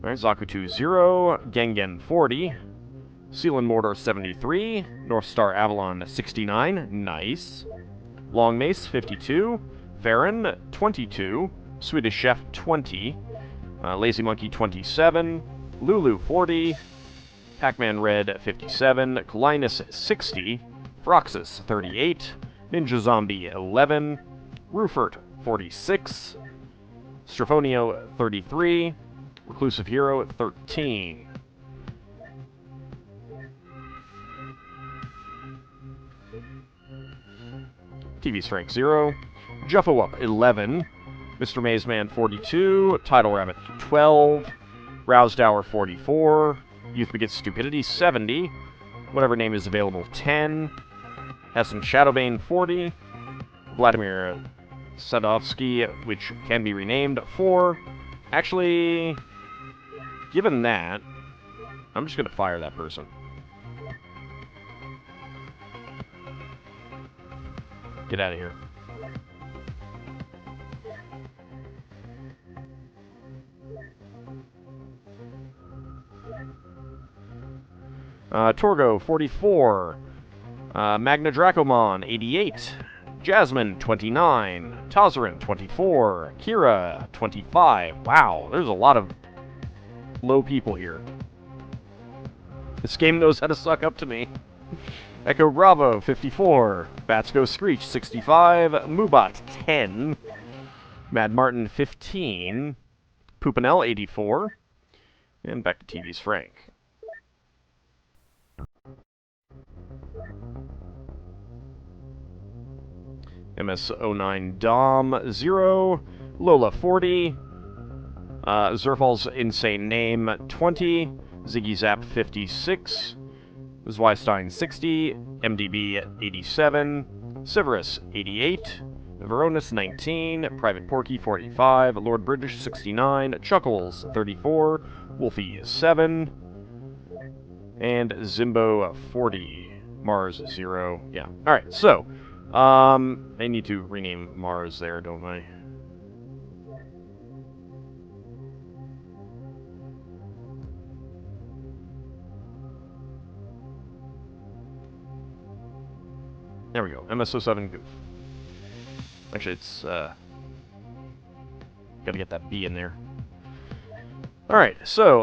Alright, Zakutu 0, Gengen 40, Seal and Mortar 73, North Star Avalon 69, nice. Long Mace 52, Farron 22, Swedish Chef 20, Lazy Monkey 27, Lulu 40, Pac-Man Red 57, Linus 60, Froxus 38, Ninja Zombie 11, Rufert 46, Strafonio 33, Reclusive Hero 13. TV's Frank 0. Juffo up 11. Mr. Mazeman 42. Tidal Rabbit 12. Rousdower 44. Youth Begets Stupidity 70. Whatever name is available 10. Hessen Shadowbane 40. Vladimir Sadovsky, which can be renamed 4. Actually, given that, I'm just going to fire that person. Get out of here. Torgo, 44. Magna Dracomon, 88. Jasmine, 29. Tazarin, 24. Kira, 25. Wow, there's a lot of low people here. This game knows how to suck up to me. Echo Bravo, 54. Batsko Screech, 65. Moobot, 10. Mad Martin, 15. Poopinel, 84. And back to TV's Frank. MS09 Dom, 0. Lola, 40. Zerfal's Insane Name, 20. Ziggy Zap, 56. Zweistein, 60. MDB, 87. Severus, 88. Veronis, 19. Private Porky, 45. Lord British, 69. Chuckles, 34. Wolfie, 7. And Zimbo, 40. Mars, 0. Yeah. Alright, so, I need to rename Mars there, don't I? There we go. MSO7 Goof. Actually, it's, gotta get that B in there. Alright, so,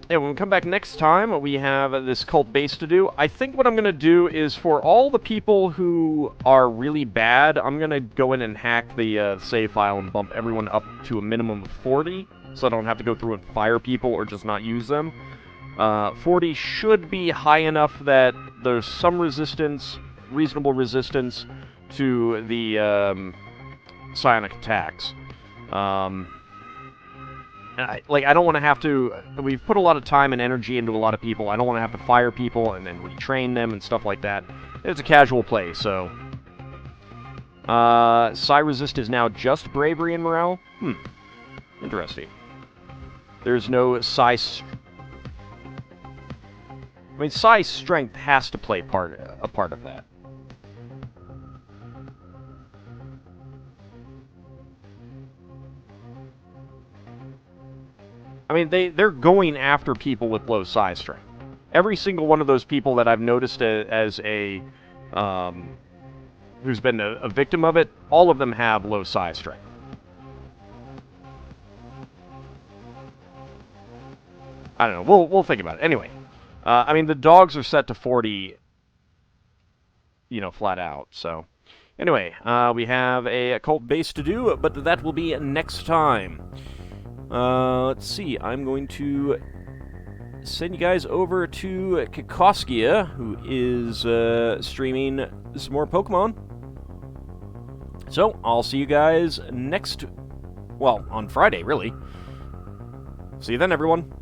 yeah, when we come back next time, we have this cult base to do. I think what I'm gonna do is, for all the people who are really bad, I'm gonna go in and hack the save file and bump everyone up to a minimum of 40, so I don't have to go through and fire people or just not use them. 40 should be high enough that there's some resistance, reasonable resistance, to the psionic attacks. And I don't want to have to... We've put a lot of time and energy into a lot of people. I don't want to have to fire people and then retrain them and stuff like that. It's a casual play, so... Psi Resist is now just Bravery and Morale? Interesting. There's no Psi... I mean, Psi Strength has to play a part of that. I mean, they're going after people with low Psi Strength. Every single one of those people that I've noticed as a... who's been a victim of it, all of them have low Psi Strength. I don't know. We'll think about it. Anyway. I mean, the dogs are set to 40, you know, flat out, so... Anyway, we have a cult base to do, but that will be next time. Let's see, I'm going to send you guys over to Kikoskia, who is streaming some more Pokemon. So, I'll see you guys next... Well, on Friday, really. See you then, everyone.